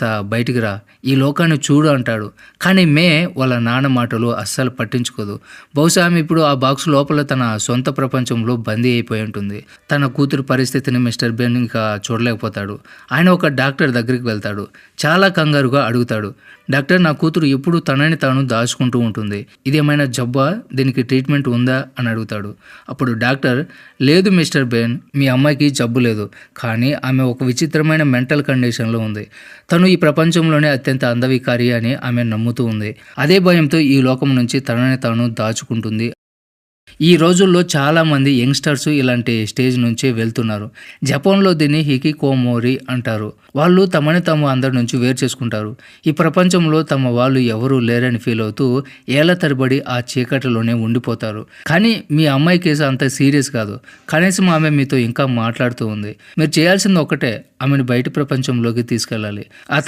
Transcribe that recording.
బయటికి రా, ఈ లోకాన్ని చూడు అంటాడు. కానీ మే వాళ్ళ నాన్న మాటలు అస్సలు పట్టించుకోదు. బహుశా ఆమె ఇప్పుడు ఆ బాక్స్ లోపల తన సొంత ప్రపంచంలో బందీ అయిపోయి ఉంటుంది. తన కూతురు పరిస్థితిని మిస్టర్ బెన్ ఇంకా చూడలేకపోతాడు. ఆయన ఒక డాక్టర్ దగ్గరికి వెళ్తాడు. చాలా కంగారుగా అడుగుతాడు, డాక్టర్, నా కూతురు ఎప్పుడు తనని తాను దాచుకుంటూ ఉంటుంది. ఇదేమైనా జబ్బా? దీనికి ట్రీట్మెంట్ ఉందా అని అడుగుతాడు. అప్పుడు డాక్టర్, లేదు మిస్టర్ బెన్, మీ అమ్మాయికి జబ్బు లేదు. కానీ ఆమె ఒక విచిత్రమైన మెంటల్ కండిషన్లో ఉంది. తను ఈ ప్రపంచంలోనే అత్యంత అందవికారి అని ఆమె నమ్ముతూ ఉంది. అదే భయంతో ఈ లోకం నుంచి తనని తాను దాచుకుంటుంది. ఈ రోజుల్లో చాలామంది యంగ్స్టర్స్ ఇలాంటి స్టేజ్ నుంచే వెళ్తున్నారు. జపాన్లో దీన్ని హికికోమోరి అంటారు. వాళ్ళు తమని తాము అందరి నుంచి వేరు చేసుకుంటారు. ఈ ప్రపంచంలో తమ వాళ్ళు ఎవరూ లేరని ఫీల్ అవుతూ ఏళ్ల తరబడి ఆ చీకటిలోనే ఉండిపోతారు. కానీ మీ అమ్మాయి కేసు అంత సీరియస్ కాదు. కనీసం ఆమె మీతో ఇంకా మాట్లాడుతూ ఉంది. మీరు చేయాల్సింది ఒకటే, ఆమెను బయట ప్రపంచంలోకి తీసుకెళ్ళాలి. ఆ